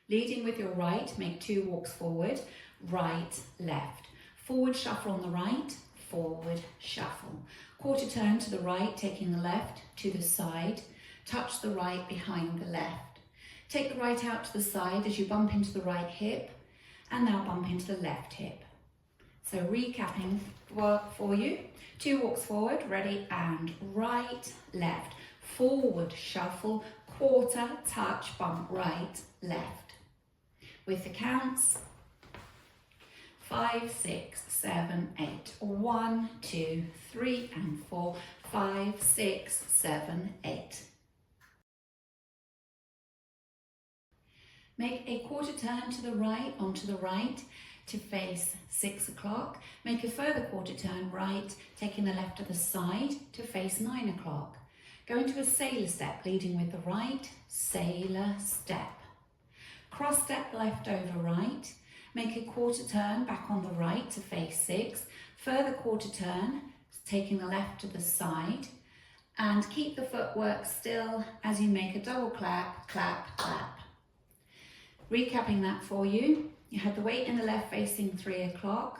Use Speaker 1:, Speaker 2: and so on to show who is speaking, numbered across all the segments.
Speaker 1: Leading with your right, make 2 walks forward, right, left. Forward shuffle on the right, forward shuffle. Quarter turn to the right, taking the left to the side. Touch the right behind the left. Take the right out to the side as you bump into the right hip, and now bump into the left hip. So recapping work for you. 2 walks forward, ready, and right, left. Forward shuffle, quarter, touch, bump, right, left. With the counts, 5, 6, 7, 8. 1, 2, 3, and 4. 5, 6, 7, 8. Make a quarter turn to the right, onto the right, to face 6 o'clock. Make a further quarter turn right, taking the left to the side, to face 9 o'clock. Go into a sailor step, leading with the right, sailor step. Cross step left over right. Make a quarter turn back on the right to face 6. Further quarter turn, taking the left to the side. And keep the footwork still as you make a double clap, clap, clap. Recapping that for you. You had the weight in the left facing 3 o'clock.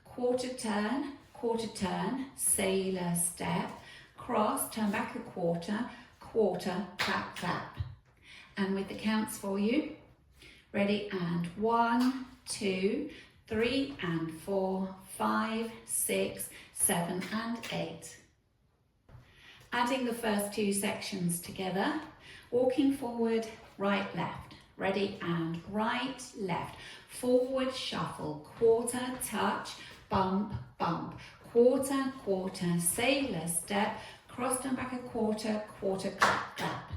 Speaker 1: Quarter turn, sailor step. Cross, turn back a quarter, quarter, clap, clap. And with the counts for you. Ready, and 1, 2, 3, and 4, 5, 6, 7, and 8. Adding the first 2 sections together, walking forward, right, left. Ready, and right, left. Forward shuffle, quarter, touch, bump, bump. Quarter, quarter, sailor step. Cross turn back a quarter, quarter, clap, clap.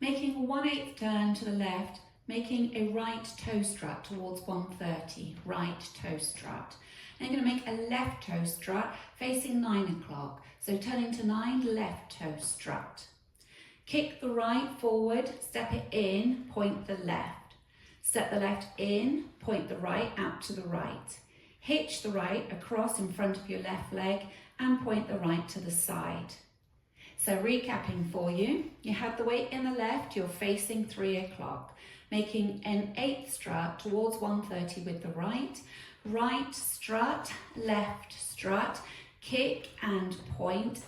Speaker 1: Making a 1/8 turn to the left, making a right toe strut towards 130, right toe strut. And you're going to make a left toe strut facing 9 o'clock. So turning to 9, left toe strut. Kick the right forward, step it in, point the left. Step the left in, point the right out to the right. Hitch the right across in front of your left leg and point the right to the side. So recapping for you, you had the weight in the left, you're facing 3 o'clock. Making an 8th strut towards 130 with the right. Right strut, left strut, kick and point,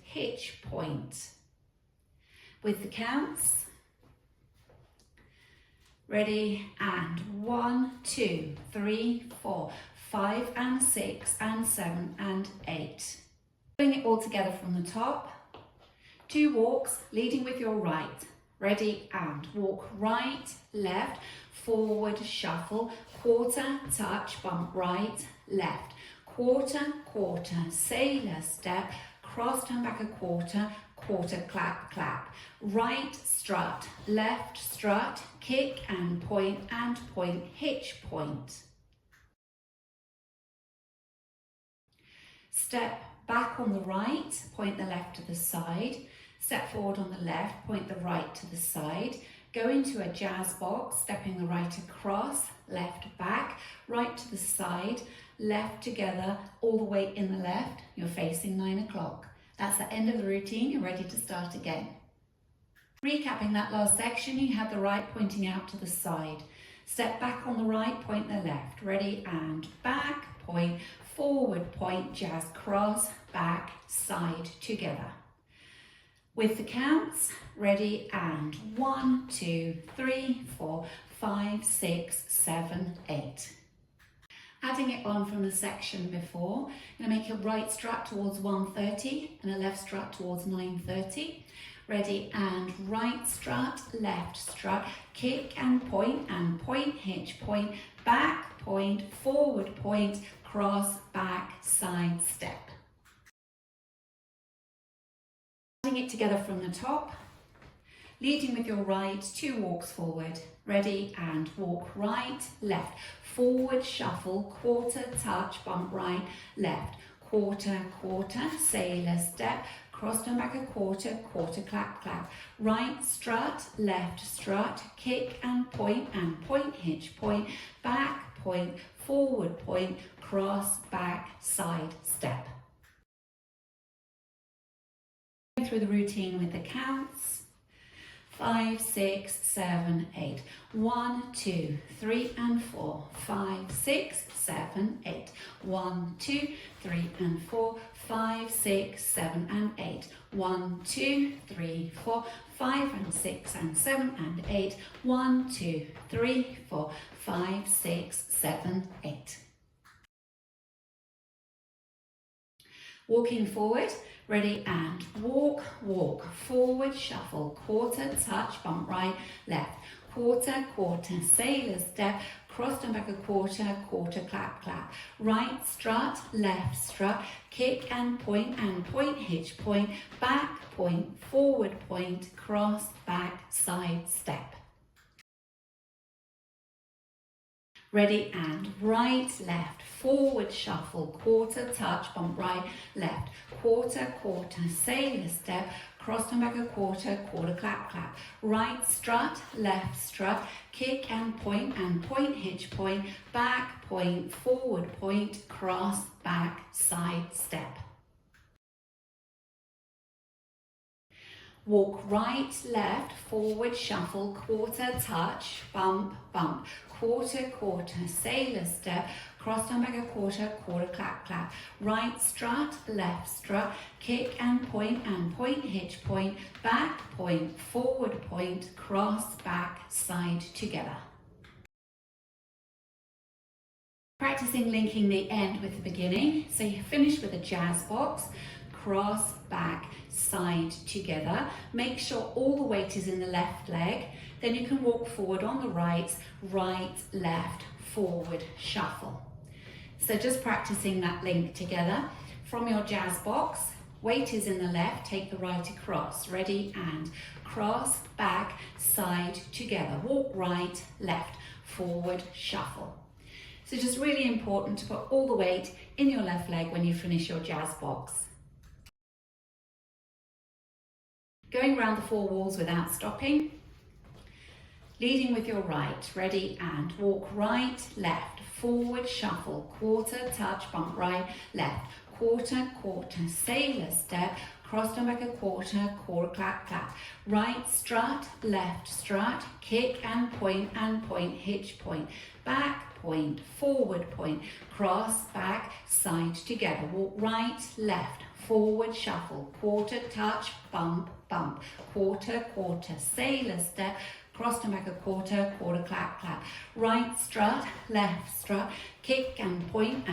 Speaker 1: hitch, point. With the counts. Ready, and 1, 2, 3, 4, 5, and 6, and 7, and 8. Putting it all together from the top. 2 walks, leading with your right. Ready, and walk right, left, forward, shuffle, quarter, touch, bump right, left. Quarter, quarter, sailor step, cross, turn back a quarter, quarter, clap, clap. Right strut, left strut, kick and point, hitch, point. Step back on the right, point the left to the side. Step forward on the left, point the right to the side. Go into a jazz box, stepping the right across, left back, right to the side, left together, all the way in the left. You're facing 9 o'clock. That's the end of the routine. You're ready to start again. Recapping that last section, you had the right pointing out to the side. Step back on the right, point the left. Ready, and back, point, forward, point, jazz, cross, back, side, together. With the counts, ready, and 1, 2, 3, 4, 5, 6, 7, 8. Adding it on from the section before, I'm going to make a right strut towards 130 and a left strut towards 930. Ready, and right strut, left strut, kick and point, hitch, point, back, point, forward, point, cross, back, side, step. Adding it together from the top, leading with your right, 2 walks forward. Ready, and walk right, left, forward, shuffle, quarter, touch, bump right, left, quarter, quarter, sailor step, cross turn back a quarter, quarter, clap, clap. Right strut, left strut, kick and point, hitch, point, back, point, forward, point, cross, back, side, step. through the routine with the counts. 5, 6, 7, 8. 1, 2, 3 and 4. 5, 6, 7, 8. 1, 2, 3 and 4. 5, 6, 7 and 8. 1, 2, 3, 4. 5 and 6 and 7 and 8. 1, 2, 3, 4. 5, 6, 7, 8. Walking forward, ready and walk, walk, forward, shuffle, quarter, touch, bump right, left, quarter, quarter, sailor step, cross and back a quarter, quarter, clap, clap, right, strut, left, strut, kick and point, hitch point, back, point, forward, point, cross, back, side, step. Ready and right, left, forward, shuffle, quarter, touch, bump right, left, quarter, quarter, sailor step, cross and back a quarter, quarter, clap, clap, right, strut, left, strut, kick and point, hitch point, back, point, forward, point, cross, back, side, step. Walk right, left, forward, shuffle, quarter, touch, bump, bump, quarter, quarter, sailor step, cross and back a quarter, quarter, clap, clap, right, strut, left, strut, kick and point, hitch point, back, point, forward, point, cross, back, side, together. Practicing linking the end with the beginning, so you finish with a jazz box, cross, back, side, together. Make sure all the weight is in the left leg. Then you can walk forward on the right, right, left, forward, shuffle. So just practicing that link together. From your jazz box, weight is in the left, take the right across. Ready and cross, back, side, together. Walk right, left, forward, shuffle. So just really important to put all the weight in your left leg when you finish your jazz box. Going around the 4 walls without stopping. Leading with your right, ready and walk right, left, forward, shuffle, quarter, touch, bump right, left, quarter, quarter, sailor step, cross and back a quarter, quarter, clap, clap, right, strut, left, strut, kick and point, hitch point, back, point, forward, point, cross, back, side, together, walk right, left, forward, shuffle, quarter, touch, bump, bump, quarter, quarter, sailor step, cross and back a quarter, quarter, clap, clap, right, strut, left, strut, kick and point,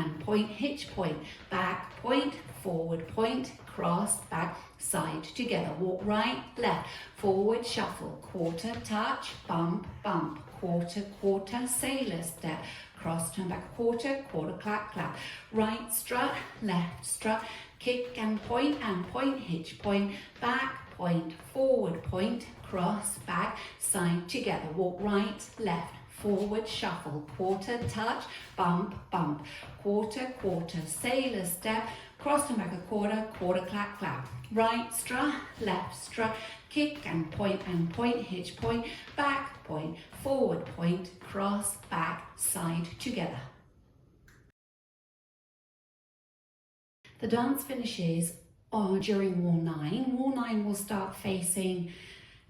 Speaker 1: hitch point, back, point, forward, point, cross, back, side, together, walk right, left, forward, shuffle, quarter, touch, bump, bump, quarter, quarter, sailor step, cross, turn back a quarter, quarter, clap, clap, right, strut, left, strut, kick and point, hitch point, back, point, forward, point, cross, back, side, together, walk right, left, forward, shuffle, quarter, touch, bump, bump, quarter, quarter, sailor step, cross and back a quarter, quarter, clap, clap, right, strut, left, strut, kick and point, hitch point, back, point, forward, point, cross, back, side, together. The dance finishes during wall 9. Wall 9 will start facing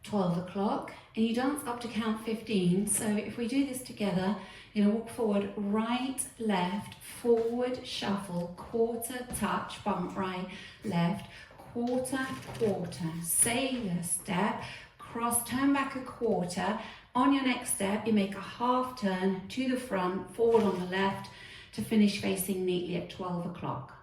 Speaker 1: 12 o'clock and you dance up to count 15. So if we do this together, you're going to walk forward, right, left, forward, shuffle, quarter, touch, bump right, left, quarter, quarter, sailor step, cross, turn back a quarter. On your next step, you make a half turn to the front, forward on the left to finish facing neatly at 12 o'clock.